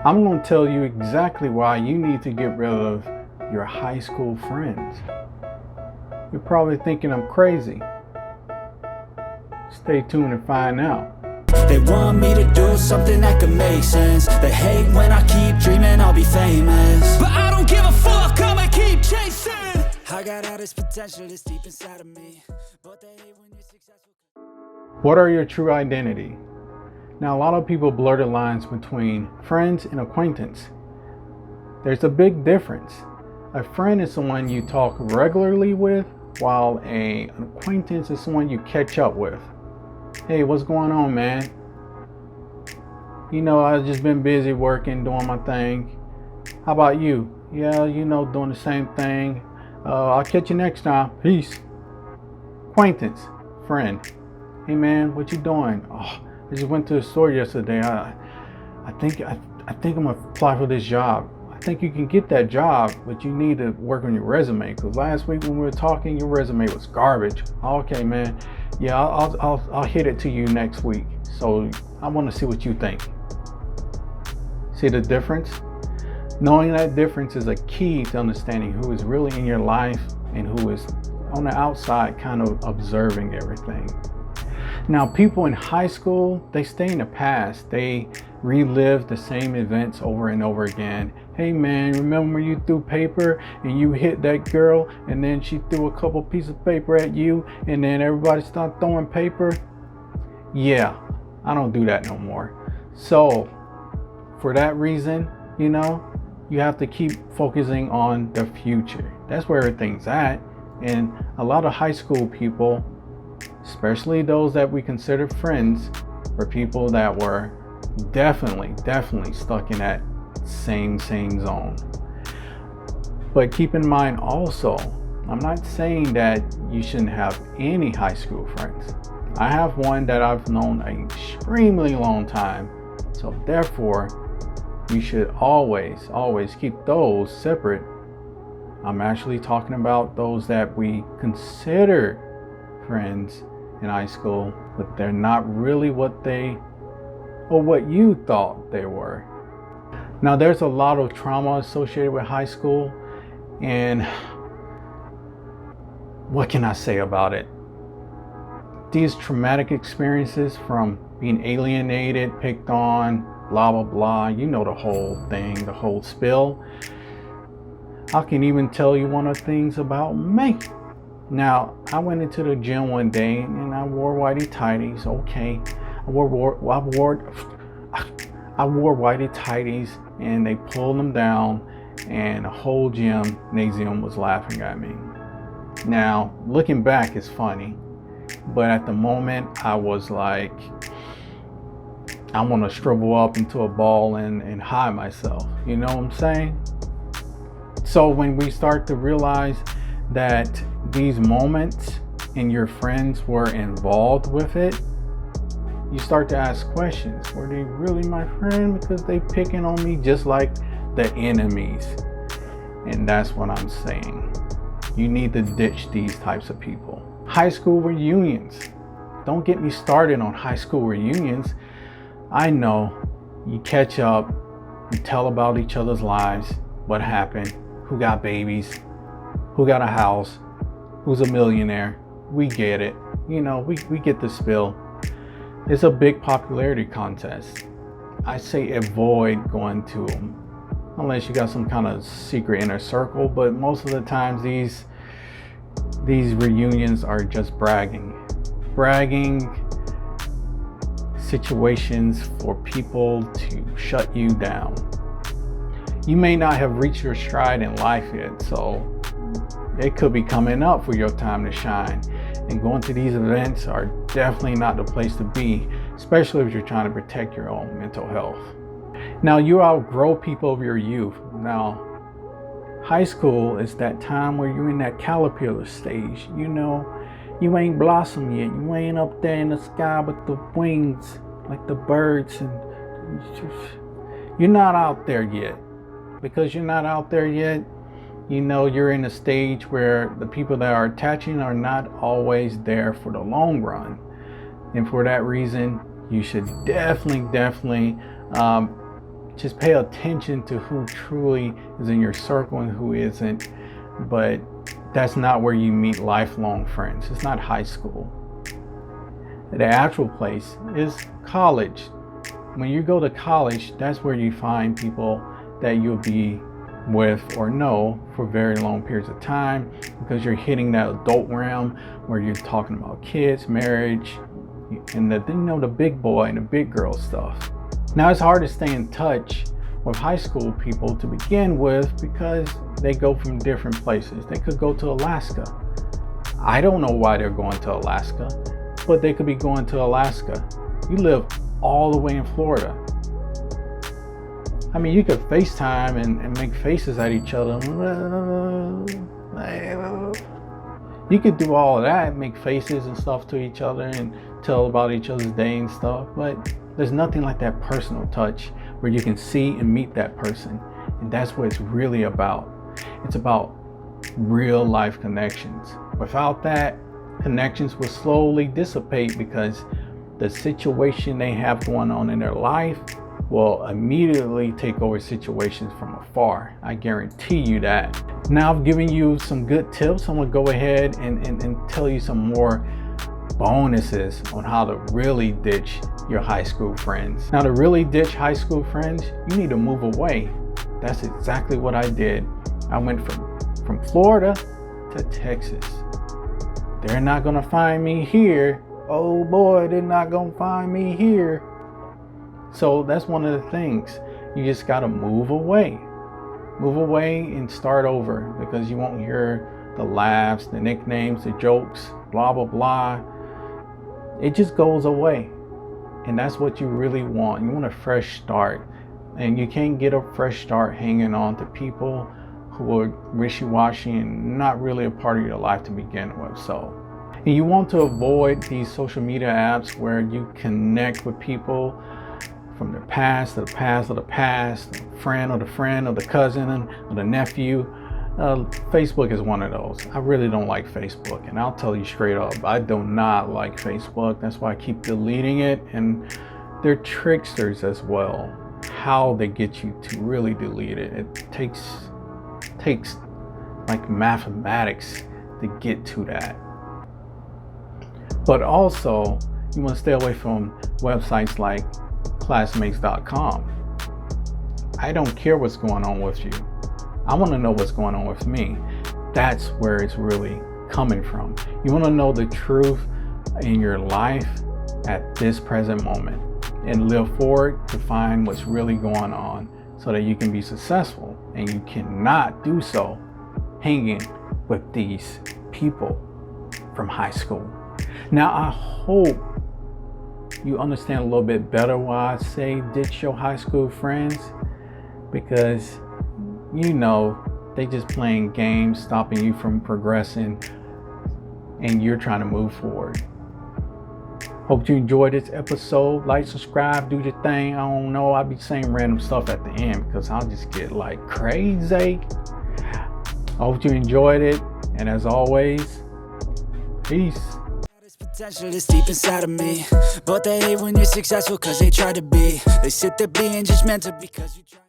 I'm going to tell you exactly why you need to get rid of your high school friends. You're probably thinking I'm crazy. Stay tuned and find out. They want me to do something that could make sense. They hate when I keep dreaming I'll be famous, but I don't give a fuck, I'ma keep chasing. I got all this potential that's deep inside of me, but they hate when you're successful. What are your true identity? Now, a lot of people blur the lines between friends and acquaintance. There's a big difference. A friend is someone you talk regularly with, while an acquaintance is someone you catch up with. Hey, what's going on, man? I've just been busy working, doing my thing. How about you? Yeah, doing the same thing. I'll catch you next time. Peace. Acquaintance, friend. Hey, man, what you doing? Oh, I just went to the store yesterday. I think I'm gonna apply for this job. I think you can get that job, but you need to work on your resume. Because last week when we were talking, your resume was garbage. Okay, man. Yeah, I'll hit it to you next week. So I want to see what you think. See the difference? Knowing that difference is a key to understanding who is really in your life and who is on the outside kind of observing everything. Now, people in high school, they stay in the past. They relive the same events over and over again. Hey man, remember you threw paper and you hit that girl and then she threw a couple pieces of paper at you and then everybody started throwing paper? Yeah, I don't do that no more. So for that reason, you have to keep focusing on the future. That's where everything's at. And a lot of high school people, especially those that we consider friends, were people that were definitely stuck in that same zone. But keep in mind also, I'm not saying that you shouldn't have any high school friends. I have one that I've known an extremely long time, so therefore you should always keep those separate. I'm actually talking about those that we consider friends in high school, but they're not really what you thought they were. Now, there's a lot of trauma associated with high school, and what can I say about it? These traumatic experiences from being alienated, picked on, blah blah blah, the whole thing, the whole spill. I can even tell you one of the things about me. Now, I went into the gym one day and I wore whitey tighties. Okay, I wore whitey tighties and they pulled them down and the whole gymnasium was laughing at me. Now, looking back is funny, but at the moment I was like, I want to shrivel up into a ball and hide myself. You know what I'm saying? So when we start to realize that these moments and your friends were involved with it, you start to ask questions. Were they really my friend? Because they picking on me just like the enemies. And that's what I'm saying. You need to ditch these types of people. High school reunions. Don't get me started on high school reunions. I know you catch up, you tell about each other's lives, what happened, who got babies, who got a house, who's a millionaire. We get it. We get the spill. It's a big popularity contest. I say avoid going to them unless you got some kind of secret inner circle, but most of the times these reunions are just bragging situations for people to shut you down. You may not have reached your stride in life yet, so it could be coming up for your time to shine. And going to these events are definitely not the place to be, especially if you're trying to protect your own mental health. Now, you outgrow people of your youth. Now, high school is that time where you're in that caterpillar stage. You ain't blossomed yet. You ain't up there in the sky with the wings like the birds, and you're not out there yet. Because you're not out there yet, you're in a stage where the people that are attaching are not always there for the long run. And for that reason, you should definitely Just pay attention to who truly is in your circle and who isn't. But that's not where you meet lifelong friends. It's not high school. The actual place is college. When you go to college, that's where you find people that you'll be with or know for very long periods of time, because you're hitting that adult realm where you're talking about kids, marriage, and the big boy and the big girl stuff. Now, it's hard to stay in touch with high school people to begin with because they go from different places. They could go to Alaska. I don't know why they're going to Alaska, but they could be going to Alaska. You live all the way in Florida. I mean, you could FaceTime and make faces at each other. You could do all of that, make faces and stuff to each other and tell about each other's day and stuff, but there's nothing like that personal touch where you can see and meet that person. And that's what it's really about. It's about real life connections. Without that, connections will slowly dissipate because the situation they have going on in their life will immediately take over situations from afar. I guarantee you that. Now I've given you some good tips. I'm gonna go ahead and tell you some more bonuses on how to really ditch your high school friends. Now, to really ditch high school friends, you need to move away. That's exactly what I did. I went from Florida to Texas. They're not gonna find me here. Oh boy, they're not gonna find me here. So that's one of the things. You just gotta move away. Move away and start over, because you won't hear the laughs, the nicknames, the jokes, blah, blah, blah. It just goes away. And that's what you really want. You want a fresh start. And you can't get a fresh start hanging on to people who are wishy-washy and not really a part of your life to begin with. So, and you want to avoid these social media apps where you connect with people from the past to the past of the past, the friend or the cousin or the nephew. Facebook is one of those. I really don't like Facebook, and I'll tell you straight up, I do not like Facebook. That's why I keep deleting it. And they're tricksters as well. How they get you to really delete it. It takes like mathematics to get to that. But also, you want to stay away from websites like classmates.com. I don't care what's going on with you. I want to know what's going on with me. That's where it's really coming from. You want to know the truth in your life at this present moment and live forward to find what's really going on so that you can be successful. And you cannot do so hanging with these people from high school. Now, I hope you understand a little bit better why I say ditch your high school friends, because they just playing games, stopping you from progressing, and you're trying to move forward. Hope you enjoyed this episode. Like, subscribe, do your thing. I don't know, I'll be saying random stuff at the end because I'll just get like crazy. I hope you enjoyed it, and as always, peace. Potential is deep inside of me, but they hate when you're successful cause they try to be. They sit there being judgmental because you try.